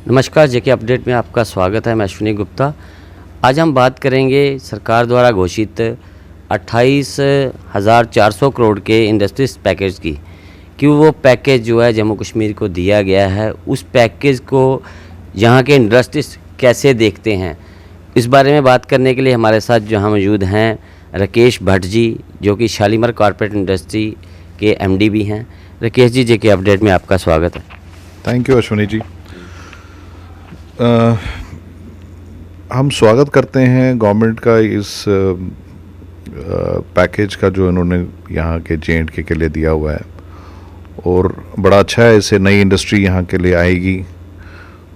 नमस्कार, जेके अपडेट में आपका स्वागत है। मैं अश्विनी गुप्ता। आज हम बात करेंगे सरकार द्वारा घोषित 28,400 करोड़ के इंडस्ट्रीज पैकेज की, कि वो पैकेज जो है जम्मू कश्मीर को दिया गया है, उस पैकेज को यहाँ के इंडस्ट्रीज कैसे देखते हैं। इस बारे में बात करने के लिए हमारे साथ जहाँ मौजूद हैं राकेश भट्ट जी, जो कि शालीमार कॉर्पोरेट इंडस्ट्री के एमडी भी हैं। राकेश जी, जेके अपडेट में आपका स्वागत है। Thank you Ashwini ji. हम स्वागत करते हैं गवर्नमेंट का इस पैकेज का जो इन्होंने यहाँ के J&K के लिए दिया हुआ है, और बड़ा अच्छा है। इससे नई इंडस्ट्री यहाँ के लिए आएगी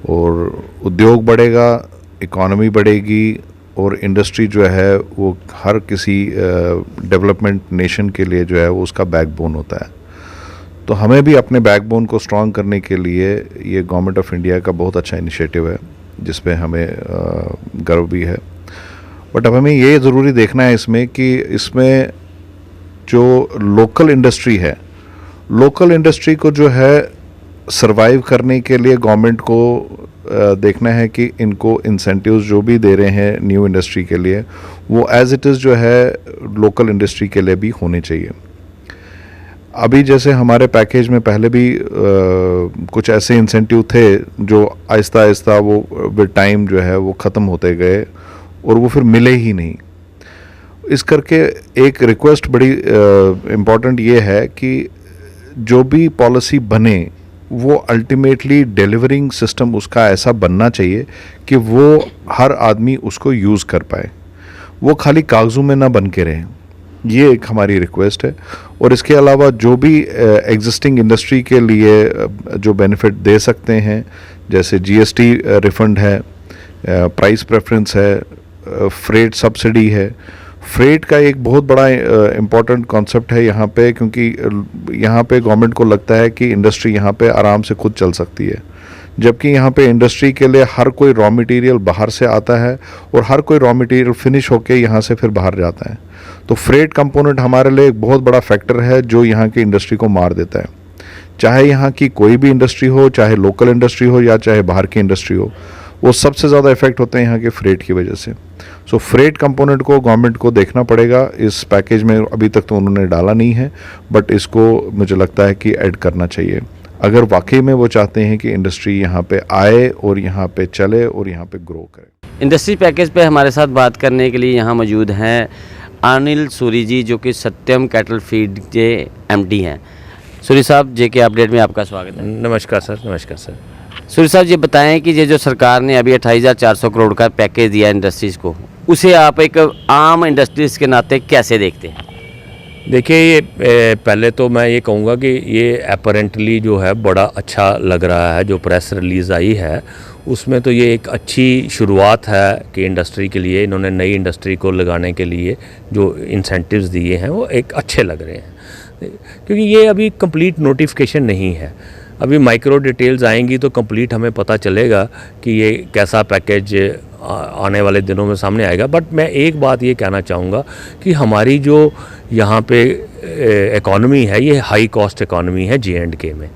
और उद्योग बढ़ेगा, इकॉनमी बढ़ेगी, और इंडस्ट्री जो है वो हर किसी डेवलपमेंट नेशन के लिए जो है वो उसका बैकबोन होता है। तो हमें भी अपने बैकबोन को स्ट्रॉन्ग करने के लिए ये गवर्नमेंट ऑफ इंडिया का बहुत अच्छा इनिशिएटिव है, जिस पे हमें गर्व भी है। बट अब हमें ये ज़रूरी देखना है इसमें कि इसमें जो लोकल इंडस्ट्री है, लोकल इंडस्ट्री को जो है सरवाइव करने के लिए गवर्नमेंट को देखना है कि इनको इंसेंटिव्स जो भी दे रहे हैं न्यू इंडस्ट्री के लिए, वो एज इट इज़ जो है लोकल इंडस्ट्री के लिए भी होने चाहिए। अभी जैसे हमारे पैकेज में पहले भी कुछ ऐसे इंसेंटिव थे जो आहिस्ता आहिस्ता वो विद टाइम जो है वो ख़त्म होते गए और वो फिर मिले ही नहीं। इस करके एक रिक्वेस्ट बड़ी इम्पॉर्टेंट ये है कि जो भी पॉलिसी बने वो अल्टीमेटली डिलीवरिंग सिस्टम उसका ऐसा बनना चाहिए कि वो हर आदमी उसको यूज़ कर पाए, वो खाली कागज़ों में ना बन के रहे। ये एक हमारी रिक्वेस्ट है। और इसके अलावा जो भी एग्जिस्टिंग इंडस्ट्री के लिए जो बेनिफिट दे सकते हैं, जैसे जीएसटी रिफंड है, प्राइस प्रेफरेंस है, फ्रेट सब्सिडी है। फ्रेट का एक बहुत बड़ा इम्पॉर्टेंट कॉन्सेप्ट है यहाँ पे, क्योंकि यहाँ पे गवर्नमेंट को लगता है कि इंडस्ट्री यहाँ पे आराम से खुद चल सकती है, जबकि यहाँ पे इंडस्ट्री के लिए हर कोई रॉ मटेरियल बाहर से आता है और हर कोई रॉ मटेरियल फिनिश होके यहाँ से फिर बाहर जाता है। तो फ्रेट कंपोनेंट हमारे लिए एक बहुत बड़ा फैक्टर है जो यहाँ की इंडस्ट्री को मार देता है। चाहे यहाँ की कोई भी इंडस्ट्री हो, चाहे लोकल इंडस्ट्री हो या चाहे बाहर की इंडस्ट्री हो, वो सबसे ज़्यादा इफेक्ट होते हैं यहाँ के फ्रेट की वजह से। सो फ्रेट कंपोनेंट को गवर्नमेंट को देखना पड़ेगा। इस पैकेज में अभी तक तो उन्होंने डाला नहीं है, बट इसको मुझे लगता है कि ऐड करना चाहिए, अगर वाकई में वो चाहते हैं कि इंडस्ट्री यहाँ पे आए और यहाँ पे चले और यहाँ पे ग्रो करे। इंडस्ट्री पैकेज पे हमारे साथ बात करने के लिए यहाँ मौजूद हैं अनिल सूरी जी, जो कि सत्यम कैटल फीड के एमडी हैं। सूरी साहब, जेके अपडेट में आपका स्वागत है। नमस्कार सर। नमस्कार सर। सूरी साहब, ये बताएं कि ये जो सरकार ने अभी 28,400 करोड़ का पैकेज दिया इंडस्ट्रीज़ को, उसे आप एक आम इंडस्ट्रीज़ के नाते कैसे देखते हैं? देखिए, ये पहले तो मैं ये कहूँगा कि ये अपरेंटली जो है बड़ा अच्छा लग रहा है। जो प्रेस रिलीज़ आई है उसमें तो ये एक अच्छी शुरुआत है कि इंडस्ट्री के लिए इन्होंने नई इंडस्ट्री को लगाने के लिए जो इंसेंटिव्स दिए हैं वो एक अच्छे लग रहे हैं, क्योंकि ये अभी कंप्लीट नोटिफिकेशन नहीं है। अभी माइक्रो डिटेल्स आएंगी तो कंप्लीट हमें पता चलेगा कि ये कैसा पैकेज आने वाले दिनों में सामने आएगा। बट मैं एक बात ये कहना चाहूँगा कि हमारी जो यहाँ पे इकॉनमी है, ये हाई कॉस्ट इकॉनमी है J&K में।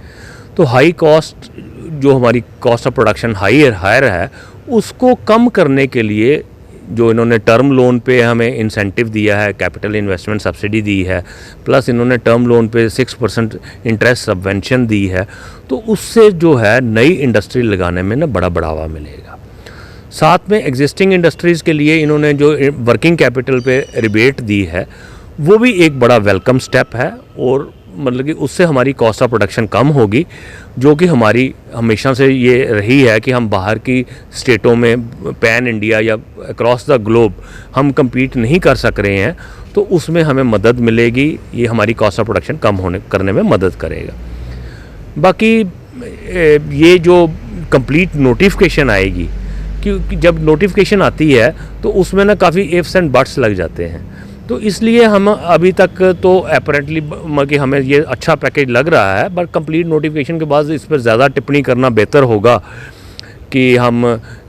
तो हाई कॉस्ट जो हमारी कॉस्ट ऑफ प्रोडक्शन हायर है, उसको कम करने के लिए जो इन्होंने टर्म लोन पे हमें इंसेंटिव दिया है, कैपिटल इन्वेस्टमेंट सब्सिडी दी है, प्लस इन्होंने टर्म लोन पे 6% इंटरेस्ट सबवेंशन दी है, तो उससे जो है नई इंडस्ट्री लगाने में ना बड़ा बढ़ावा मिलेगा। साथ में एग्जिस्टिंग इंडस्ट्रीज़ के लिए इन्होंने जो वर्किंग कैपिटल पे रिबेट दी है, वो भी एक बड़ा वेलकम स्टेप है। और मतलब कि उससे हमारी कॉस्ट ऑफ प्रोडक्शन कम होगी, जो कि हमारी हमेशा से ये रही है कि हम बाहर की स्टेटों में पैन इंडिया या अक्रॉस द ग्लोब हम compete नहीं कर सक रहे हैं, तो उसमें हमें मदद मिलेगी। ये हमारी कॉस्ट ऑफ प्रोडक्शन कम करने में मदद करेगा। बाकी ये जो कंप्लीट नोटिफिकेशन आएगी, क्योंकि जब नोटिफिकेशन आती है तो उसमें ना काफ़ी इफ्स एंड बट्स लग जाते हैं, तो इसलिए हम अभी तक तो अपरेंटली कि हमें ये अच्छा पैकेज लग रहा है, बट कंप्लीट नोटिफिकेशन के बाद इस पर ज़्यादा टिप्पणी करना बेहतर होगा कि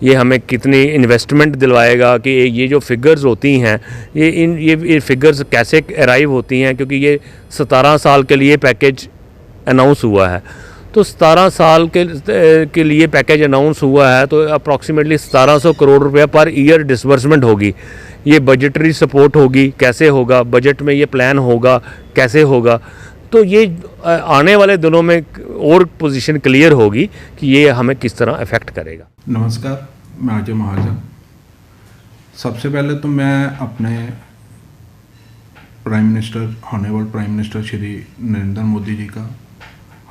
ये हमें कितनी इन्वेस्टमेंट दिलवाएगा, कि ये जो फिगर्स होती हैं ये फिगर्स कैसे अराइव होती हैं, क्योंकि ये 17 साल के लिए पैकेज अनाउंस हुआ है। तो 17 साल के लिए पैकेज अनाउंस हुआ है, तो अप्रॉक्सीमेटली 1700 करोड़ रुपया पर ईयर डिसबर्समेंट होगी। ये बजटरी सपोर्ट होगी, कैसे होगा, बजट में ये प्लान होगा, कैसे होगा, तो ये आने वाले दिनों में और पोजीशन क्लियर होगी कि ये हमें किस तरह अफेक्ट करेगा। नमस्कार, मैं अजय महाजन। सबसे पहले तो मैं अपने prime minister, honourable prime minister Shri Narendra Modi ji का,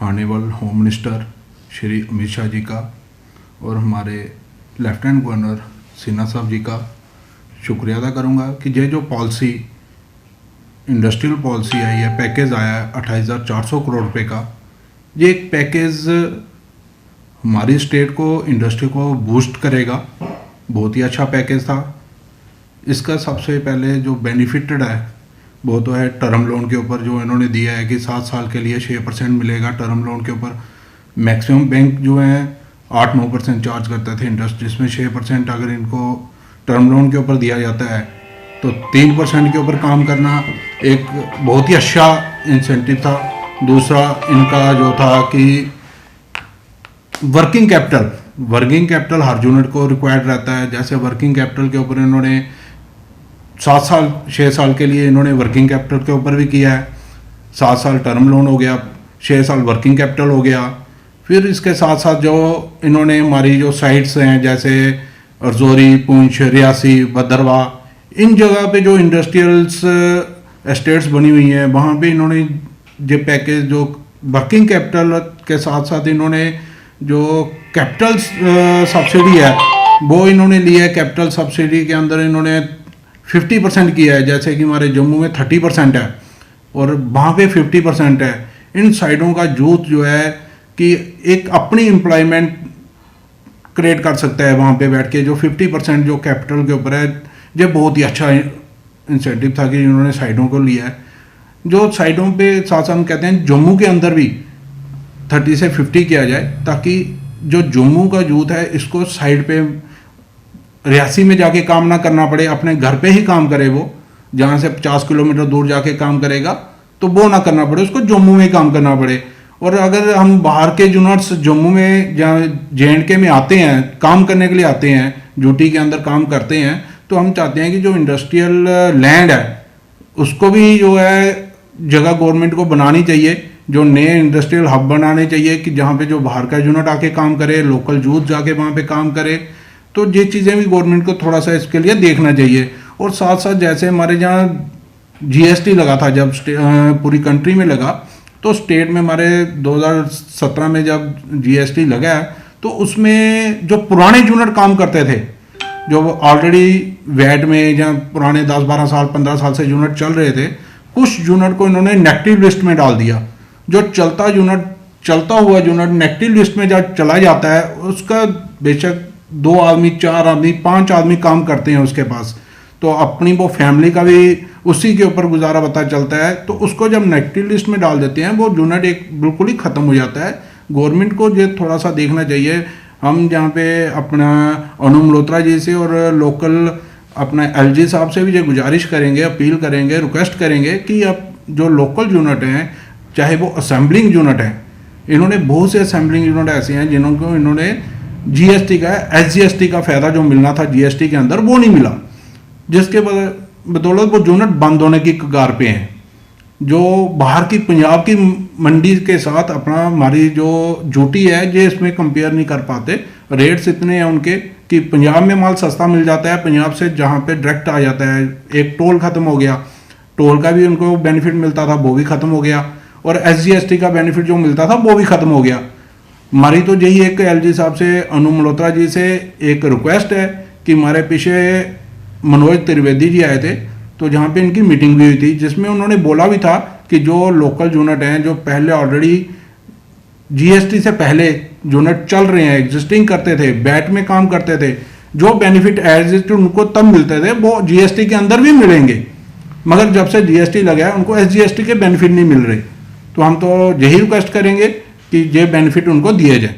honourable home minister Shri Amit Shah ji का और हमारे लेफ्टिनेंट गवर्नर सिन्हा साहब जी का शुक्रिया अदा करूंगा कि ये जो पॉलिसी, इंडस्ट्रियल पॉलिसी आई है, पैकेज आया है 28,400 करोड़ रुपए का, ये एक पैकेज हमारी स्टेट को, इंडस्ट्री को बूस्ट करेगा। बहुत ही अच्छा पैकेज था। इसका सबसे पहले जो बेनिफिटेड है वो तो है टर्म लोन के ऊपर, जो इन्होंने दिया है कि 7 साल के लिए 6% मिलेगा टर्म लोन के ऊपर। मैक्सिमम बैंक जो है 8-9% चार्ज करते थे इंटरेस्ट, जिसमें 6% अगर इनको टर्म लोन के ऊपर दिया जाता है तो 3% के ऊपर काम करना एक बहुत ही अच्छा इंसेंटिव था। दूसरा इनका जो था कि वर्किंग कैपिटल हर यूनिट को रिक्वायर्ड रहता है। जैसे वर्किंग कैपिटल के ऊपर इन्होंने 7 साल 6 साल के लिए इन्होंने वर्किंग कैपिटल के ऊपर भी किया है। 7 साल टर्म लोन हो गया, 6 साल वर्किंग कैपिटल हो गया। फिर इसके साथ साथ जो इन्होंने हमारी जो साइट्स हैं जैसे रजौरी, पुंछ, रियासी, भद्रवाह, इन जगह पे जो इंडस्ट्रियल्स एस्टेट्स बनी हुई हैं वहाँ पे इन्होंने जो पैकेज, जो वर्किंग कैपिटल के साथ साथ इन्होंने जो कैपिटल सब्सिडी है वो इन्होंने लिया है। कैपिटल सब्सिडी के अंदर इन्होंने 50% किया है, जैसे कि हमारे जम्मू में 30% है और वहाँ पे 50% है। इन साइडों का यूथ जो है कि एक अपनी एम्प्लॉयमेंट क्रिएट कर सकता है वहाँ पे बैठ के। जो 50% जो कैपिटल के ऊपर है, ये बहुत ही अच्छा इंसेंटिव था कि इन्होंने साइडों को लिया है। जो साइडों पे साथ साथ हम कहते हैं जम्मू के अंदर भी 30 से 50 किया जाए, ताकि जो जम्मू का यूथ है इसको साइड पे रियासी में जाके काम ना करना पड़े, अपने घर पे ही काम करे। वो जहाँ से 50 किलोमीटर दूर जाके काम करेगा तो वो ना करना पड़े, उसको जम्मू में ही काम करना पड़े। और अगर हम बाहर के यूनिट्स जम्मू में जहाँ JNK में आते हैं, काम करने के लिए आते हैं, ड्यूटी के अंदर काम करते हैं, तो हम चाहते हैं कि जो इंडस्ट्रियल लैंड है उसको भी जो है जगह गवर्नमेंट को बनानी चाहिए, जो नए इंडस्ट्रियल हब बनाने चाहिए कि जहाँ पे जो बाहर का यूनिट आके काम करे, लोकल यूथ जाके वहाँ पे काम करे। तो ये चीज़ें भी गवर्नमेंट को थोड़ा सा इसके लिए देखना चाहिए। और साथ साथ जैसे हमारे जहाँ GST लगा था, जब पूरी कंट्री में लगा, तो स्टेट में हमारे 2017 में जब GST लगा तो उसमें जो पुराने यूनिट काम करते थे, जो ऑलरेडी वैट में या पुराने 10-12 साल 15 साल से यूनिट चल रहे थे, कुछ यूनिट को इन्होंने नेगेटिव लिस्ट में डाल दिया। जो चलता हुआ यूनिट नेगेटिव लिस्ट में जब चला जाता है, उसका बेशक 2 आदमी, 4 आदमी, 5 आदमी काम करते हैं उसके पास, तो अपनी वो फैमिली का भी उसी के ऊपर गुजारा पता चलता है। तो उसको जब नेगेटिव लिस्ट में डाल देते हैं, वो यूनिट एक बिल्कुल ही ख़त्म हो जाता है। गवर्नमेंट को ये थोड़ा सा देखना चाहिए। हम जहाँ पे अपना अनु मल्होत्रा जी से और लोकल अपना LG साहब से भी ये गुजारिश करेंगे, अपील करेंगे, रिक्वेस्ट करेंगे कि अब जो लोकल यूनिट हैं, चाहे वो असेंबलिंग यूनिट है, इन्होंने बहुत से असेंबलिंग यूनिट ऐसे हैं जिनको इन्होंने GST का, SGST का फ़ायदा जो मिलना था GST के अंदर वो नहीं मिला, जिसके बदौलत वो यूनिट बंद होने की कगार पे हैं। जो बाहर की पंजाब की मंडी के साथ अपना हमारी जो ड्यूटी है ये इसमें कंपेयर नहीं कर पाते। रेट्स इतने हैं उनके कि पंजाब में माल सस्ता मिल जाता है, पंजाब से जहाँ पे डायरेक्ट आ जाता है। एक टोल ख़त्म हो गया, टोल का भी उनको बेनिफिट मिलता था वो भी ख़त्म हो गया, और SGST का बेनिफिट जो मिलता था वो भी ख़त्म हो गया। हमारी तो यही एक LG साहब से, अनु मल्होत्रा जी से एक रिक्वेस्ट है कि हमारे पीछे मनोज त्रिवेदी जी आए थे, तो जहाँ पे इनकी मीटिंग भी हुई थी, जिसमें उन्होंने बोला भी था कि जो लोकल यूनिट हैं, जो पहले ऑलरेडी GST से पहले यूनिट चल रहे हैं, एग्जिस्टिंग करते थे, बैट में काम करते थे, जो बेनिफिट एज इट उनको तब मिलते थे वो GST के अंदर भी मिलेंगे, मगर जब से GST लगा है उनको SGST के बेनिफिट नहीं मिल रहे। तो हम तो यही रिक्वेस्ट करेंगे कि ये बेनिफिट उनको दिए जाए।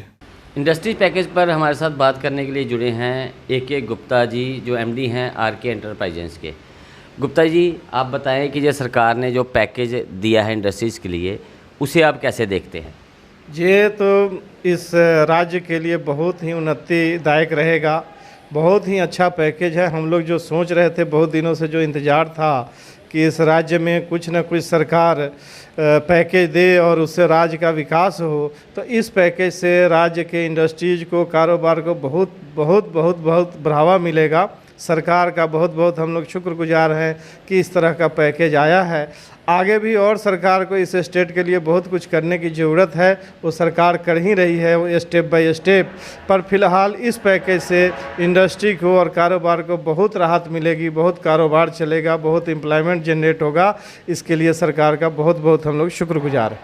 इंडस्ट्री पैकेज पर हमारे साथ बात करने के लिए जुड़े हैं AK गुप्ता जी, जो MD हैं RK एंटरप्राइजेंस के। गुप्ता जी, आप बताएं कि जो सरकार ने जो पैकेज दिया है इंडस्ट्रीज़ के लिए, उसे आप कैसे देखते हैं? ये तो इस राज्य के लिए बहुत ही उन्नतिदायक रहेगा। बहुत ही अच्छा पैकेज है। हम लोग जो सोच रहे थे, बहुत दिनों से जो इंतज़ार था कि इस राज्य में कुछ न कुछ सरकार पैकेज दे और उससे राज्य का विकास हो, तो इस पैकेज से राज्य के इंडस्ट्रीज को, कारोबार को बहुत बहुत बहुत बहुत बढ़ावा मिलेगा। सरकार का बहुत बहुत हम लोग शुक्रगुजार हैं कि इस तरह का पैकेज आया है। आगे भी और सरकार को इस स्टेट के लिए बहुत कुछ करने की ज़रूरत है, वो सरकार कर ही रही है, वो स्टेप बाय स्टेप। पर फिलहाल इस पैकेज से इंडस्ट्री को और कारोबार को बहुत राहत मिलेगी, बहुत कारोबार चलेगा, बहुत एम्प्लॉयमेंट जनरेट होगा। इसके लिए सरकार का बहुत बहुत हम लोग शुक्रगुजार हैं।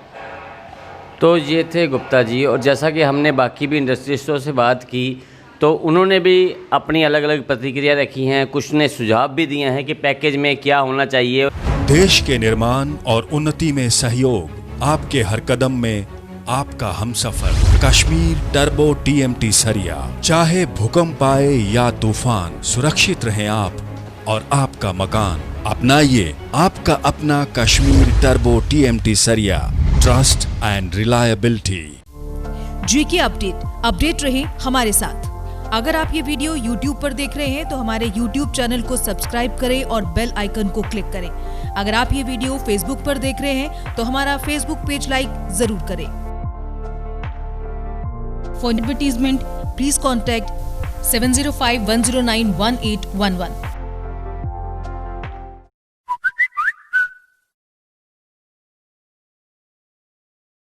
तो ये थे गुप्ता जी, और जैसा कि हमने बाकी भी इंडस्ट्रियलिस्टों से बात की तो उन्होंने भी अपनी अलग अलग प्रतिक्रिया रखी हैं, कुछ ने सुझाव भी दिए हैं कि पैकेज में क्या होना चाहिए। देश के निर्माण और उन्नति में सहयोग, आपके हर कदम में आपका हमसफर। कश्मीर टर्बो TMT सरिया, चाहे भूकंप आए या तूफान, सुरक्षित रहें आप और आपका मकान। अपनाइए आपका अपना कश्मीर टर्बो TMT सरिया, trust and reliability. GK update रहे हमारे साथ। अगर आप ये वीडियो YouTube पर देख रहे हैं तो हमारे YouTube चैनल को सब्सक्राइब करें और बेल आइकन को क्लिक करें। अगर आप ये वीडियो Facebook पर देख रहे हैं तो हमारा Facebook पेज लाइक जरूर करें। For advertisement please contact 7051091811।